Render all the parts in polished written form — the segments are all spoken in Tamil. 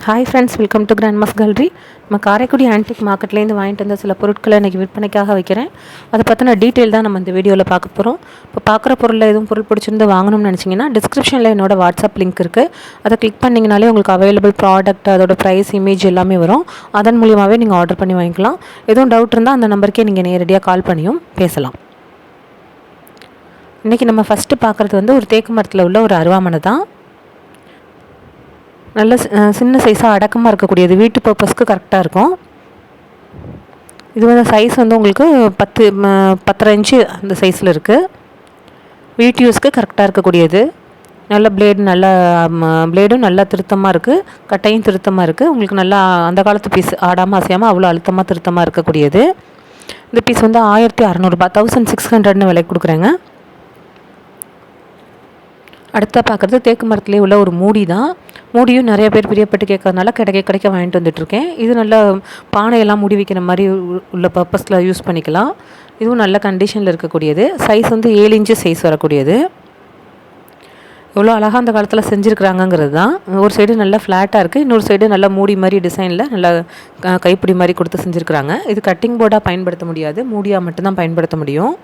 Hi friends, welcome to grandma's gallery. நம்ம காரைக்குடி ஆன்டிக் மார்க்கெட்லேருந்து வாங்கிட்டு வந்த சில பொருட்களை இன்றைக்கி விற்பனைக்காக வைக்கிறேன். அதை பற்றின டீட்டெயில் தான் நம்ம இந்த வீடியோவில் பார்க்க போகிறோம். இப்போ பார்க்குற பொருளில் எதுவும் பொருள் பிடிச்சிருந்து வாங்கணும்னு நினச்சிங்கன்னா டிஸ்கிரிப்ஷனில் என்னோடய வாட்ஸ்அப் லிங்க் இருக்குது. அதை கிளிக் பண்ணிங்கனாலே உங்களுக்கு அவைலபிள் ப்ராடக்ட், அதோட ப்ரைஸ், இமேஜ் எல்லாமே வரும். அதன் மூலியமாகவே நீங்கள் ஆர்டர் பண்ணி வாங்கிக்கலாம். எதுவும் டவுட் இருந்தால் அந்த நம்பருக்கே நீங்கள் நேரடியாக கால் பண்ணியும் பேசலாம். இன்றைக்கி நம்ம ஃபஸ்ட்டு பார்க்குறது ஒரு தேக்கு மரத்தில் உள்ள ஒரு அருவாமனை தான். நல்ல சின்ன சைஸாக அடக்கமாக இருக்கக்கூடியது, வீட்டு பர்பஸ்க்கு கரெக்டாக இருக்கும். இது சைஸ் உங்களுக்கு 10.5 இன்ச்சு அந்த சைஸில் இருக்குது. வீட்டு யூஸ்க்கு கரெக்டாக இருக்கக்கூடியது. நல்ல பிளேடும் நல்லா திருத்தமாக இருக்குது, கட்டையும் திருத்தமாக இருக்குது. உங்களுக்கு நல்லா அந்த காலத்து பீஸ், ஆடாமல் அசையாமல் அவ்வளோ அழுத்தமாக திருத்தமாக இருக்கக்கூடியது. இந்த பீஸ் 1600 ரூபாய், 1600 விலை கொடுக்குறேங்க. அடுத்த பார்க்குறது தேக்கு மரத்துலேயே உள்ள ஒரு மூடி தான். மூடியும் நிறைய பேர் பிரியப்பட்டு கேட்கறதுனால கிடைக்க வாங்கிட்டு வந்துட்டுருக்கேன். இது நல்ல பானையெல்லாம் மூடி வைக்கிற மாதிரி உள்ள பர்பஸில் யூஸ் பண்ணிக்கலாம். இதுவும் நல்ல கண்டிஷனில் இருக்கக்கூடியது. சைஸ் 7 இன்ச்சு சைஸ் வரக்கூடியது. எவ்வளோ அழகாக அந்த காலத்தில் செஞ்சுருக்குறாங்கங்கிறது தான். ஒரு சைடு நல்லா ஃப்ளாட்டாக இருக்குது, இன்னொரு சைடு நல்லா மூடி மாதிரி டிசைனில் நல்லா கைப்பிடி மாதிரி கொடுத்து செஞ்சுருக்குறாங்க. இது கட்டிங் போர்டாக பயன்படுத்த முடியாது, மூடியாக மட்டும்தான் பயன்படுத்த முடியும்.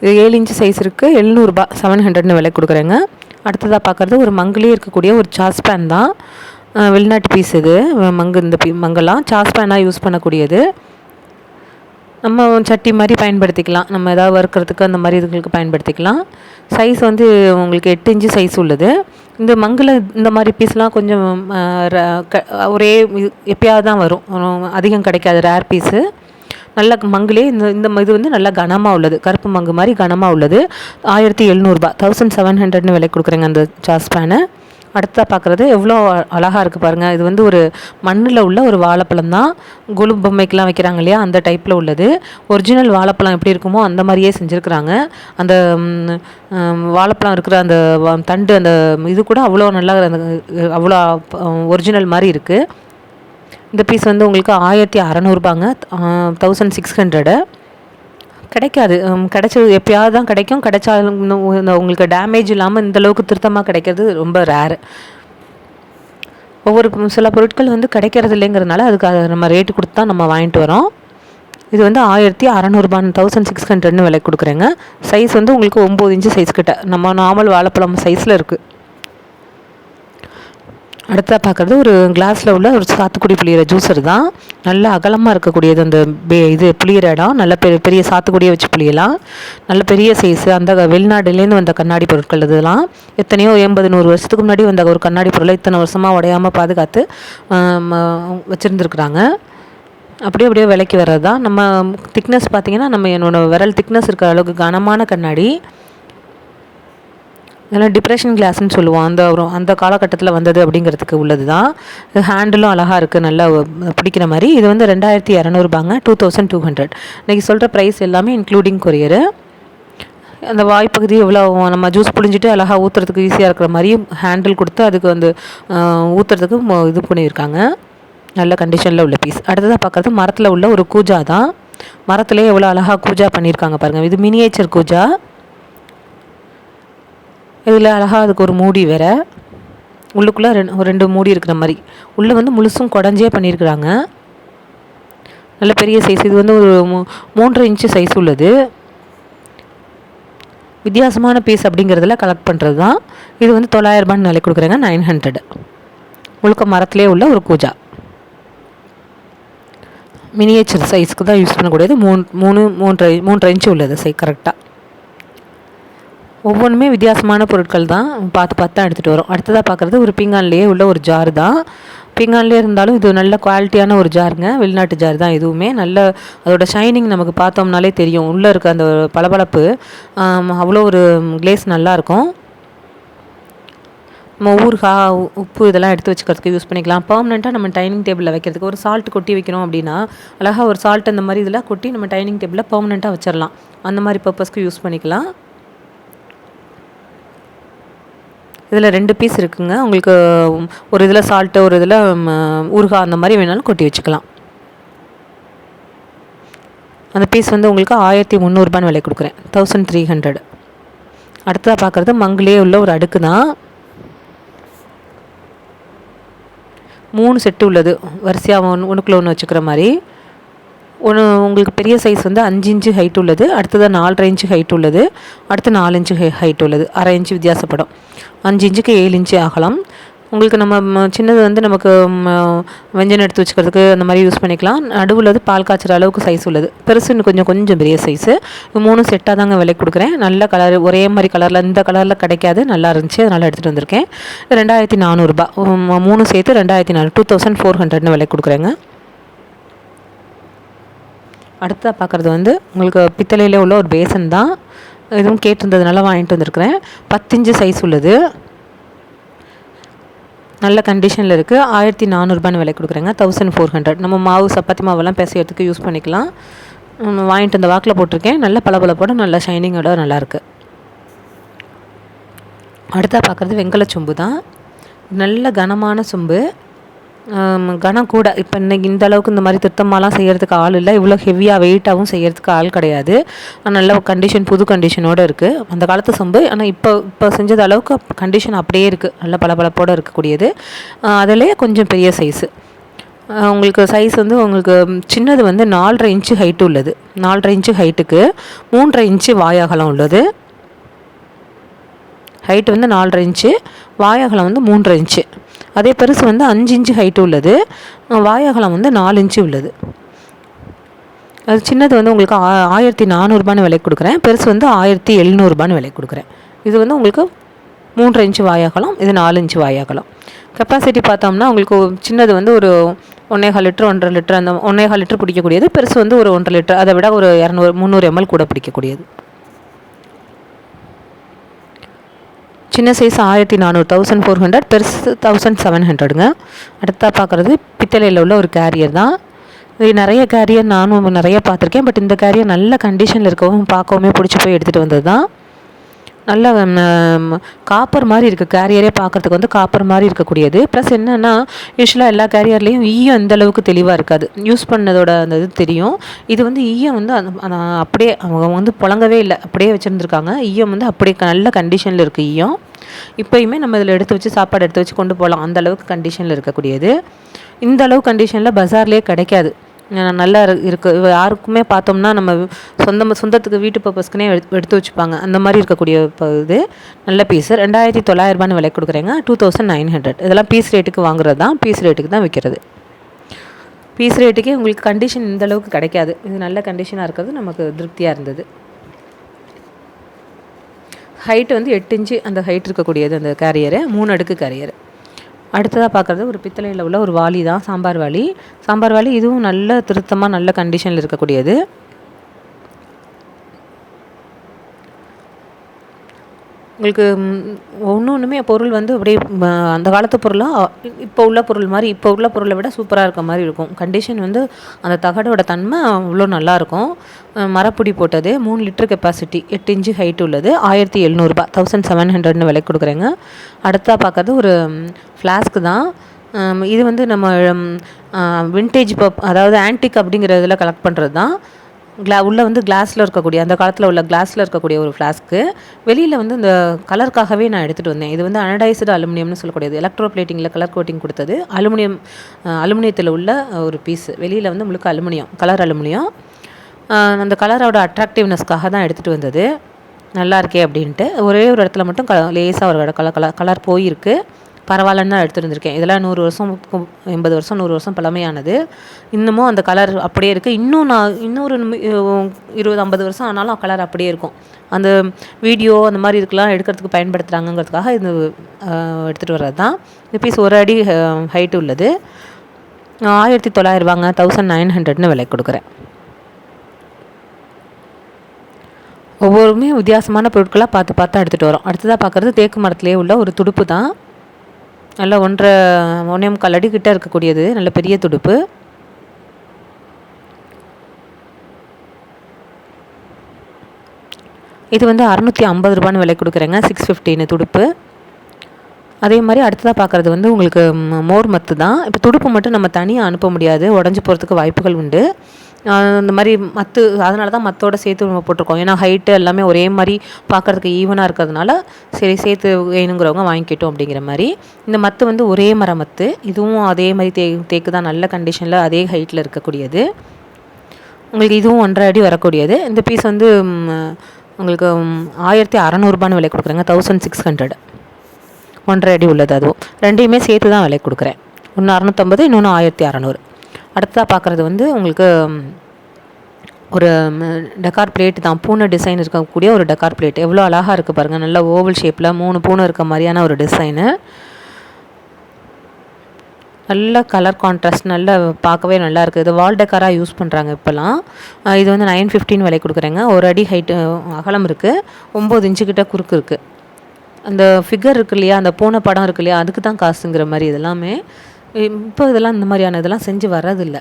இது 7 இன்ச்சு சைஸ் இருக்குது. 700 ரூபாய், 700 விலை கொடுக்குறேங்க. அடுத்ததாக பார்க்குறது ஒரு மங்கிலே இருக்கக்கூடிய ஒரு சாஸ்பேன் தான். வெளிநாட்டு பீஸ் இது. இந்த மங்கெல்லாம் சாஸ்பேனாக யூஸ் பண்ணக்கூடியது. நம்ம சட்டி மாதிரி பயன்படுத்திக்கலாம், நம்ம ஏதாவது வறுக்கிறதுக்கு அந்த மாதிரி இதுகளுக்கு பயன்படுத்திக்கலாம். சைஸ் உங்களுக்கு 8 இன்ச்சு சைஸ் உள்ளது. இந்த மங்கில் இந்த மாதிரி பீஸ்லாம் கொஞ்சம் ஒரே எப்பயாவது தான் வரும், அதிகம் கிடைக்காது, ரேர் பீஸு. நல்ல மங்கிலே இந்த இது நல்லா கனமாக உள்ளது, கருப்பு மங்கு மாதிரி கனமாக உள்ளது. 1700 ரூபாய், 1700 விலை கொடுக்குறேங்க அந்த சாஸ்பேனை. அடுத்ததாக பார்க்குறது எவ்வளோ அழகாக இருக்குது பாருங்கள். இது ஒரு மண்ணில் உள்ள ஒரு வாழைப்பழம் தான். கொலு பொம்மைக்கெலாம் வைக்கிறாங்க இல்லையா, அந்த டைப்பில் உள்ளது. ஒரிஜினல் வாழைப்பழம் எப்படி இருக்குமோ அந்த மாதிரியே செஞ்சுருக்குறாங்க. அந்த வாழைப்பழம் இருக்கிற அந்த தண்டு, அந்த இது கூட அவ்வளோ நல்லா, அவ்வளோ ஒரிஜினல் மாதிரி இருக்குது. இந்த பீஸ் உங்களுக்கு 1600 ரூபாங்க, 1600. கிடைக்காது, கிடைச்சது எப்பயாவது தான் கிடைக்கும். கிடைச்சாலும் உங்களுக்கு டேமேஜ் இல்லாமல் இந்தளவுக்கு திருத்தமாக கிடைக்கிறது ரொம்ப ரேரு. ஒவ்வொரு சில பொருட்கள் கிடைக்கிறது இல்லைங்கிறதுனால அதுக்கு நம்ம ரேட்டு கொடுத்து தான் நம்ம வாங்கிட்டு வரோம். இது 1600 ரூபாய், 1600 விலை கொடுக்குறேங்க. சைஸ் உங்களுக்கு 9 இன்ச்சு சைஸ் கிட்ட, நம்ம நார்மல் வாழைப்பழம் சைஸில் இருக்குது. அடுத்ததாக பார்க்குறது ஒரு கிளாஸில் உள்ள ஒரு சாத்துக்குடி புளியிற ஜூஸர் தான். நல்ல அகலமாக இருக்கக்கூடியது. அந்த இது புளியிற இடம் நல்ல பெரிய சாத்துக்குடியை வச்சு புளியலாம். நல்ல பெரிய சைஸு. அந்த வெளிநாடுலேருந்து வந்த கண்ணாடி பொருட்கள் இதெல்லாம். எத்தனையோ 80-100 வருஷத்துக்கு முன்னாடி வந்த ஒரு கண்ணாடி பொருளை இத்தனை வருஷமாக உடையாமல் பாதுகாத்து வச்சுருந்துருக்குறாங்க. அப்படியே விலைக்கு வர்றது தான். நம்ம திக்னஸ் பார்த்திங்கன்னா, நம்ம என்னோட விரல் திக்னஸ் இருக்கிற அளவுக்கு கனமான கண்ணாடி. இதெல்லாம் டிப்ரெஷன் கிளாஸ்ன்னு சொல்லுவோம். அந்த காலகட்டத்தில் வந்தது அப்படிங்கிறதுக்கு உள்ளது தான். ஹேண்டிலும் அழகாக இருக்குது, நல்லா பிடிக்கிற மாதிரி. இது 2200 ரூபாங்க, 2200. இன்றைக்கி சொல்கிற ப்ரைஸ் எல்லாமே இன்க்ளூடிங் கொரியரு. அந்த வாய்ப்பகுதி எவ்வளோ நம்ம ஜூஸ் புழிஞ்சிட்டு அழகாக ஊற்றுறதுக்கு ஈஸியாக இருக்கிற மாதிரி ஹேண்டில் கொடுத்து அதுக்கு ஊற்றுறதுக்கு இது பண்ணியிருக்காங்க. நல்ல கண்டிஷனில் உள்ள பீஸ். அடுத்ததாக பார்க்குறது மரத்தில் உள்ள ஒரு கூஜா தான். மரத்துலேயே எவ்வளோ அழகாக கூஜா பண்ணியிருக்காங்க பாருங்கள். இது மினியேச்சர் கூஜா. இதில் அழகாக அதுக்கு ஒரு மூடி வேறு, உள்ளுக்குள்ளே ரெண்டு மூடி இருக்கிற மாதிரி. உள்ளே முழுசும் குடஞ்சே பண்ணியிருக்கிறாங்க. நல்ல பெரிய சைஸ். இது ஒரு 3 இன்ச்சு சைஸ் உள்ளது. வித்தியாசமான பீஸ் அப்படிங்கிறதுல கலெக்ட் பண்ணுறது தான். இது 900 ரூபான்னு விலை கொடுக்குறேங்க, 900. முழுக்க மரத்துலேயே உள்ள ஒரு கூஜா. மினியேச்சர் சைஸ்க்கு தான் யூஸ் பண்ணக்கூடியது. 3.5 இன்ச்சு உள்ளது கரெக்டாக. ஒவ்வொன்றுமே வித்தியாசமான பொருட்கள் தான், பார்த்து தான் எடுத்துகிட்டு வரோம். அடுத்ததாக பார்க்குறது ஒரு பீங்கான்லேயே உள்ள ஒரு ஜார் தான். பீங்கான்லேயே இருந்தாலும் இது நல்ல குவாலிட்டியான ஒரு ஜாருங்க, வெளிநாட்டு ஜார் தான். இதுவுமே நல்ல அதோட ஷைனிங் நமக்கு பார்த்தோம்னாலே தெரியும். உள்ளே இருக்க அந்த பளபளப்பு, அவ்வளோ ஒரு கிளேஸ் நல்லாயிருக்கும். நம்ம ஊறுகாய், உப்பு இதெல்லாம் எடுத்து வச்சுக்கிறதுக்கு யூஸ் பண்ணிக்கலாம். பர்மனெண்ட்டாக நம்ம டைனிங் டேபிளில் வைக்கிறதுக்கு ஒரு சால்ட் கொட்டி வைக்கணும் அப்படின்னா அழகாக ஒரு சால்ட் அந்த மாதிரி இதெல்லாம் கொட்டி நம்ம டைனிங் டேபிளில் பர்மனெண்ட்டாக வச்சிடலாம். அந்த மாதிரி பர்பஸ்க்கு யூஸ் பண்ணிக்கலாம். இதில் 2 பீஸ் இருக்குங்க. உங்களுக்கு ஒரு இதில் சால்ட்டு, ஒரு இதில் ஊறுகாய் அந்த மாதிரி வேணாலும் கொட்டி வச்சுக்கலாம். அந்த பீஸ் உங்களுக்கு 1300 ரூபான்னு விலை கொடுக்குறேன், 1300. அடுத்ததாக பார்க்குறது மங்கிலே உள்ள ஒரு அடுக்கு தான். 3 செட்டு உள்ளது, வரிசையாக ஒன்றுக்குள்ள ஒன்று வச்சுக்கிற மாதிரி. ஒன்று உங்களுக்கு பெரிய சைஸ் வந்து 5 இன்ச்சு ஹைட் உள்ளது, அடுத்தது 4.5 இன்ச்சு ஹைட் உள்ளது, அடுத்து 4 இன்ச்சு ஹைட் உள்ளது, அரை இன்ச்சு வித்தியாசப்படும். 5 இன்ச்சுக்கு 7 இன்ச்சு ஆகலாம். உங்களுக்கு நம்ம சின்னது வந்து நமக்கு வெஞ்சனம் எடுத்து வச்சுக்கிறதுக்கு அந்த மாதிரி யூஸ் பண்ணிக்கலாம். நடுவில் வந்து பால் காய்ச்சுற அளவுக்கு சைஸ் உள்ளது, பெருசுன்னு கொஞ்சம் பெரிய சைஸு. 3 செட்டாக தாங்க விலை கொடுக்குறேன். நல்ல கலர், ஒரே மாதிரி கலரில், இந்த கலரில் கிடைக்காது, நல்லா இருந்துச்சு, அதனால் எடுத்துகிட்டு வந்திருக்கேன். 2400 ரூபா, 3 சேர்த்து 2400, 2400 விலை கொடுக்குறேங்க. அடுத்ததாக பார்க்குறது வந்து உங்களுக்கு பித்தளையில் உள்ள ஒரு பேசன் தான். இதுவும் கேட்டிருந்ததுனால வாங்கிட்டு வந்திருக்கிறேன். 10 இன்ச்சு சைஸ் உள்ளது, நல்ல கண்டிஷனில் இருக்குது. 1400 விலை கொடுக்குறேங்க. 1400. நம்ம மாவு, சப்பாத்தி மாவெல்லாம் பிசையறதுக்கு யூஸ் பண்ணிக்கலாம். வாங்கிட்டு அந்த வாக்கில் போட்டிருக்கேன். நல்ல பளபளப்போட, நல்ல ஷைனிங்கோட நல்லாயிருக்கு. அடுத்தா பார்க்குறது வெங்கல சொம்பு தான். நல்ல கனமான சொம்பு, கனம் கூட. இப்போ இன்றைக்கி இந்த அளவுக்கு இந்த மாதிரி திருத்தமாலாம் செய்கிறதுக்கு ஆள் இல்லை, இவ்வளோ ஹெவியாக வெயிட்டாகவும் செய்கிறதுக்கு ஆள் கிடையாது. நல்ல கண்டிஷன், புது கண்டிஷனோடு இருக்குது அந்த காலத்து சொம்பு. ஆனால் இப்போ செஞ்சது அளவுக்கு கண்டிஷன் அப்படியே இருக்குது, நல்ல பளபளப்போடு இருக்கக்கூடியது. அதிலே கொஞ்சம் பெரிய சைஸு. உங்களுக்கு சைஸ் வந்து உங்களுக்கு சின்னது வந்து 4.5 இன்ச்சு ஹைட்டு உள்ளது, 4.5 இன்ச்சு ஹைட்டுக்கு 3.5 இன்ச்சு வாயகலம் உள்ளது. ஹைட்டு வந்து 4.5 இன்ச்சு, வாயகலம் வந்து 3.5 இன்ச்சு. அதே பெருசு வந்து 5 இன்ச்சு ஹைட்டு உள்ளது, வாயகலம் வந்து 4 இன்ச்சு உள்ளது. அது சின்னது வந்து உங்களுக்கு 1400 விலை கொடுக்குறேன், பெருசு வந்து 1700 விலை கொடுக்குறேன். இது வந்து உங்களுக்கு 3.5 இன்ச்சு வாயகலம், இது 4 இன்ச்சு வாயகலம். கெப்பாசிட்டி பார்த்தோம்னா உங்களுக்கு சின்னது வந்து ஒரு 1.25 லிட்டர், 1.5 லிட்டர், அந்த 1.25 லிட்டர் பிடிக்கக்கூடியது. பெருசு வந்து ஒரு 1.5 லிட்டர், அதை விட ஒரு 300 ml கூட பிடிக்கக்கூடியது. சின்ன சைஸ் 1400, 1400, பெருசு 1700ங்க. அடுத்தா பார்க்குறது பித்தளையில் உள்ள ஒரு கேரியர் தான். இது நிறைய கேரியர் நானும் நிறைய பார்த்துருக்கேன், பட் இந்த கேரியர் நல்ல கண்டிஷனில் இருக்கவும் பார்க்கவுமே பிடிச்சி போய் எடுத்துகிட்டு வந்தது தான். நல்ல காப்பர் மாதிரி இருக்குது கேரியரே, பார்க்குறதுக்கு வந்து காப்பர் மாதிரி இருக்கக்கூடியது. ப்ளஸ் என்னென்னா, யூஸ்வலாக எல்லா கேரியர்லேயும் ஈயம் இந்த அளவுக்கு தெளிவாக இருக்காது, யூஸ் பண்ணதோட அந்த இது தெரியும். இது வந்து ஈயம் வந்து அப்படியே அவங்க வந்து புழங்கவே இல்லை, அப்படியே வச்சுருந்துருக்காங்க. ஈயம் வந்து அப்படியே நல்ல கண்டிஷனில் இருக்குது ஈயம். இப்போயுமே நம்ம இதில் எடுத்து வச்சு சாப்பாடு எடுத்து வச்சு கொண்டு போகலாம், அந்த அளவுக்கு கண்டிஷனில் இருக்கக்கூடியது. இந்த அளவு கண்டிஷனில் பஜார்லேயே கிடைக்காது, நல்லா இருக்குது. யாருக்குமே பார்த்தோம்னா நம்ம சொந்தத்துக்கு வீட்டு பர்பஸ்க்குனே எடுத்து வச்சுப்பாங்க, அந்த மாதிரி இருக்கக்கூடிய இது. நல்ல பீஸு, 2900 விலை கொடுக்குறேங்க. 2900. இதெல்லாம் பீஸ் ரேட்டுக்கு வாங்குறது தான், பீஸ் ரேட்டுக்கு தான் விற்கிறது. பீஸ் ரேட்டுக்கே உங்களுக்கு கண்டிஷன் இந்த அளவுக்கு கிடைக்காது. இது நல்ல கண்டிஷனாக இருக்கிறது நமக்கு திருப்தியாக இருந்தது. ஹைட்டு வந்து 8 இன்ச்சு அந்த ஹைட் இருக்கக்கூடியது அந்த கேரியரு, 3 அடுக்கு கேரியரு. அடுத்ததாக பார்க்குறது ஒரு பித்தளையில் உள்ள ஒரு வாளி தான், சாம்பார் வாளி. இதுவும் நல்ல திருத்தமாக நல்ல கண்டிஷனில் இருக்கக்கூடியது. உங்களுக்கு ஒன்றுமே பொருள் வந்து அப்படியே அந்த காலத்து பொருளாக இப்போ உள்ள பொருள் மாதிரி, இப்போ உள்ள பொருளை விட சூப்பராக இருக்க மாதிரி இருக்கும். கண்டிஷன் வந்து அந்த தகடோட தன்மை அவ்வளோ நல்லாயிருக்கும். மரப்புடி போட்டது, 3 லிட்டர் கெப்பாசிட்டி, 8 இன்ச்சு ஹைட் உள்ளது. 1700, 1700 விலை கொடுக்குறேங்க. அடுத்ததாக பார்க்குறது ஒரு ஃப்ளாஸ்க்கு தான். இது வந்து நம்ம வின்டேஜ் அதாவது ஆன்டிக் அப்படிங்கிறதுல கலெக்ட் பண்ணுறது தான். உள்ளே வந்து கிளாஸில் இருக்கக்கூடிய, அந்த காலத்தில் உள்ள கிளாஸில் இருக்கக்கூடிய ஒரு ஃப்ளாஸ்க்கு. வெளியில் வந்து இந்த கலருக்காகவே நான் எடுத்துகிட்டு வந்தேன். இது வந்து அனடைஸ்டு அலுமினியம்னு சொல்லக்கூடியது, எலக்ட்ரோ பிளேட்டிங்கில் கலர் கோட்டிங் கொடுத்தது. அலுமினியத்தில் உள்ள ஒரு பீஸு. வெளியில் வந்து முழுக்க அலுமினியம், கலர் அலுமினியம். அந்த கலரோட அட்ராக்டிவ்னஸ்க்காக தான் எடுத்துகிட்டு வந்தது. நல்லா இருக்கே அப்படின்ட்டு. ஒரே ஒரு இடத்துல மட்டும் லேசாக ஒரு கலர் போயிருக்கு, பரவாயில்லன்னு தான் எடுத்துகிட்டு வந்திருக்கேன். இதெல்லாம் 100 வருஷம், 80 வருஷம், 100 வருஷம் பழமையானது. இன்னமும் அந்த கலர் அப்படியே இருக்குது. இன்னொரு 20-50 வருஷம் ஆனாலும் கலர் அப்படியே இருக்கும். அந்த வீடியோ அந்த மாதிரி இதுக்கெலாம் எடுக்கிறதுக்கு பயன்படுத்துகிறாங்கங்கிறதுக்காக இது எடுத்துகிட்டு வர்றது தான். இந்த பீஸ் 1 அடி ஹைட்டு உள்ளது. 1900, 1900 விலை கொடுக்குறேன். ஒவ்வொருமே வித்தியாசமான பொருட்களாக பார்த்து எடுத்துகிட்டு வரோம். அடுத்ததாக பார்க்குறது தேக்கு மரத்துலேயே உள்ள ஒரு துடுப்பு தான். நல்லா 1.25 அடி கிட்ட இருக்கக்கூடியது, நல்ல பெரிய துடுப்பு. இது வந்து 650 விலை கொடுக்குறேங்க. 650 துடுப்பு. அதே மாதிரி அடுத்ததாக பார்க்குறது வந்து உங்களுக்கு மோர் மத்து தான். இப்போ துடுப்பு மட்டும் நம்ம தனியாக அனுப்ப முடியாது, உடஞ்சி போகிறதுக்கு வாய்ப்புகள் உண்டு. இந்த மாதிரி மத்து, அதனால தான் மத்தோட சேர்த்து நம்ம போட்டிருக்கோம். ஏன்னா ஹைட்டு எல்லாமே ஒரே மாதிரி பார்க்குறதுக்கு ஈவனாக இருக்கிறதுனால சரி சேர்த்து வேணுங்கிறவங்க வாங்கிக்கிட்டோம் அப்படிங்கிற மாதிரி. இந்த மத்து வந்து ஒரே மரம் மத்து, இதுவும் அதே மாதிரி தேக்கு தான், நல்ல கண்டிஷனில் அதே ஹைட்டில் இருக்கக்கூடியது. உங்களுக்கு இதுவும் 1.5 அடி வரக்கூடியது. இந்த பீஸ் வந்து உங்களுக்கு 1600 விலை கொடுக்குறேங்க. 1600, 1.5 அடி உள்ளது. அதுவும் ரெண்டையுமே சேர்த்து தான் விலை கொடுக்குறேன். ஒன்று 650, இன்னொன்று 1600. அடுத்ததாக பார்க்குறது வந்து உங்களுக்கு ஒரு டெக்கார் பிளேட் தான். பூனை டிசைன் இருக்கக்கூடிய ஒரு டெக்கார் பிளேட். எவ்வளோ அழகாக இருக்குது பாருங்கள். நல்ல ஓவல் ஷேப்பில் 3 பூனை இருக்க மாதிரியான ஒரு டிசைனு. நல்ல கலர் கான்ட்ராஸ்ட், நல்ல பார்க்கவே நல்லா இருக்குது. இது வால் டெக்காராக யூஸ் பண்ணுறாங்க இப்போலாம். இது வந்து 915 விலை கொடுக்குறேங்க. 1 அடி ஹைட்டு அகலம் இருக்குது, 9 இன்ச்சுக்கிட்ட குறுக்கு இருக்குது. அந்த ஃபிகர் இருக்கு இல்லையா, அந்த பூனை படம் இருக்கு இல்லையா, அதுக்கு தான் காசுங்கிற மாதிரி. இதெல்லாமே இப்போ இதெல்லாம் இந்த மாதிரியான இதெல்லாம் செஞ்சு வர்றதில்லை.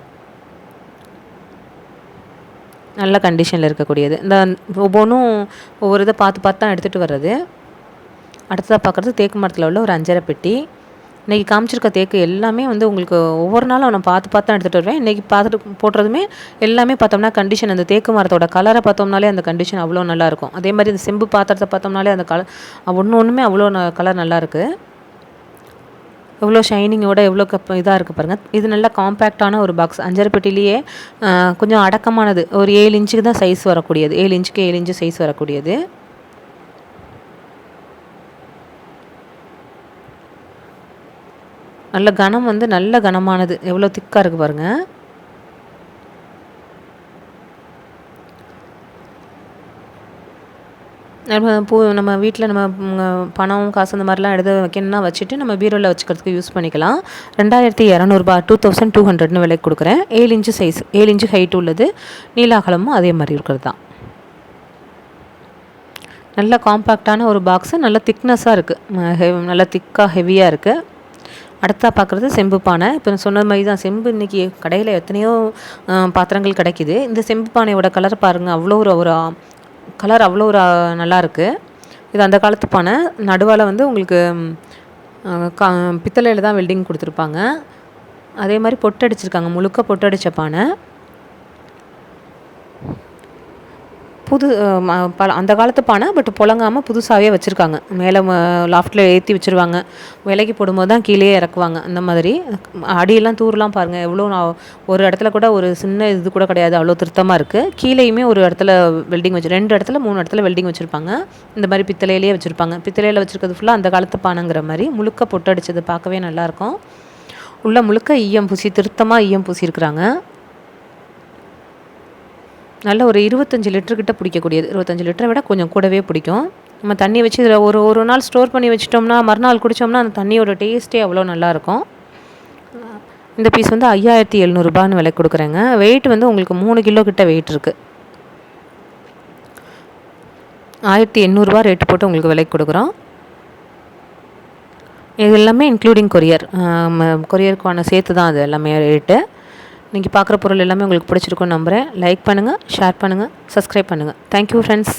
நல்ல கண்டிஷனில் இருக்கக்கூடியது. இந்த ஒவ்வொன்றும் ஒவ்வொரு இதை பார்த்து தான் எடுத்துகிட்டு வர்றது. அடுத்ததாக பார்க்குறது தேக்கு மரத்தில் உள்ள ஒரு 5.5 பெட்டி. இன்றைக்கி காமிச்சிருக்க தேக்கு எல்லாமே வந்து உங்களுக்கு ஒவ்வொரு நாளும் நான் பார்த்து தான் எடுத்துகிட்டு வருவேன். இன்றைக்கி பார்த்துட்டு போடுறதுமே எல்லாமே பார்த்தோம்னா கண்டிஷன், அந்த தேக்கு மரத்தோட கலரை பார்த்தோம்னாலே அந்த கண்டிஷன் அவ்வளோ நல்லாயிருக்கும். அதே மாதிரி இந்த செம்பு பாத்திரத்தை பார்த்தோம்னாலே அந்த கலர் ஒன்றுமே அவ்வளோ கலர் நல்லாயிருக்கு. எவ்வளோ ஷைனிங்கோட எவ்வளோ இதாக இருக்குது பாருங்கள். இது நல்லா காம்பேக்டான ஒரு பாக்ஸ். 5.5 பெட்டிலேயே கொஞ்சம் அடக்கமானது. ஒரு 7 இன்ச்சுக்கு தான் சைஸ் வரக்கூடியது. 7 இன்ச்சுக்கு 7 இன்ச்சு சைஸ் வரக்கூடியது. நல்ல கனம் வந்து நல்ல கனமானது. எவ்வளோ திக்காக இருக்குது பாருங்கள். நம்ம வீட்டில் நம்ம பணம் காசு அந்த மாதிரிலாம் எடுத்து வைக்கணும்னா வச்சுட்டு நம்ம பீரோவில் வச்சுக்கிறதுக்கு யூஸ் பண்ணிக்கலாம். 2200 2200 விலைக்கு கொடுக்குறேன். 7 இன்ச்சு சைஸ், 7 இன்ச்சு ஹைட் உள்ளது. நீல அகலமும் அதே மாதிரி இருக்கிறது தான். நல்ல காம்பேக்டான ஒரு பாக்ஸு, நல்ல திக்னஸாக இருக்குது, நல்ல திக்காக ஹெவியாக இருக்குது. அடுத்தா பார்க்குறது செம்பு பானை. இப்போ நான் சொன்ன மாதிரி தான், செம்பு இன்றைக்கி கடையில் எத்தனையோ பாத்திரங்கள் கிடைக்கிது. இந்த செம்பு பானையோட கலர் பாருங்கள், அவ்வளோ ஒரு கலர் அவ்வளோ ஒரு நல்லாயிருக்கு. இது அந்த காலத்து பானை. நடுவால் வந்து உங்களுக்கு பித்தளையில் தான் வெல்டிங் கொடுத்துருப்பாங்க. அதே மாதிரி பொட்டடிச்சிருக்காங்க, முழுக்க பொட்டடிச்ச பானை. அந்த காலத்து பானை, பட் புழங்காமல் புதுசாகவே வச்சுருக்காங்க. மேலே லாஃப்டில் ஏற்றி வச்சுருவாங்க. விலைக்கு போடும்போது தான் கீழே இறக்குவாங்க. அந்த மாதிரி அடியெல்லாம் தூர்லாம் பாருங்கள், எவ்வளோ ஒரு இடத்துல கூட ஒரு சின்ன இது கூட கிடையாது, அவ்வளோ திருத்தமாக இருக்குது. கீழேயுமே ஒரு இடத்துல வெல்டிங் 2 இடத்துல 3 இடத்துல வெல்டிங் வச்சுருப்பாங்க. இந்த மாதிரி பித்தளையிலேயே வச்சுருப்பாங்க. பித்தளையில் வச்சுருக்கிறது ஃபுல்லாக அந்த காலத்து பானைங்கிற மாதிரி முழுக்க பொட்டடிச்சது, பார்க்கவே நல்லாயிருக்கும். உள்ள முழுக்க ஈயம் பூசி, திருத்தமாக ஈயம் பூசி இருக்கிறாங்க. நல்ல ஒரு 25 லிட்டர்கிட்ட பிடிக்கக்கூடியது. 25 லிட்டரை விட கொஞ்சம் கூடவே பிடிக்கும். நம்ம தண்ணி வச்சு இதில் ஒரு நாள் ஸ்டோர் பண்ணி வச்சிட்டோம்னா மறுநாள் குடித்தோம்னா அந்த தண்ணியோட டேஸ்ட்டே அவ்வளோ நல்லாயிருக்கும். இந்த பீஸ் வந்து 5700 விலை கொடுக்குறேங்க. வெயிட் வந்து உங்களுக்கு 3 கிலோ கிட்ட வெயிட் இருக்குது. 1800 ரேட்டு போட்டு உங்களுக்கு விலைக்கு கொடுக்குறோம். இது எல்லாமே இன்க்ளூடிங் கொரியருக்கான சேர்த்து தான் அது எல்லாமே ரேட்டு. இன்றைக்கி பார்க்குற பொருள் எல்லாமே உங்களுக்கு பிடிச்சிருக்குன்னு நம்புகிறேன். லைக் பண்ணுங்கள், ஷேர் பண்ணுங்கள், சப்ஸ்கிரைப் பண்ணுங்கள். Thank you friends.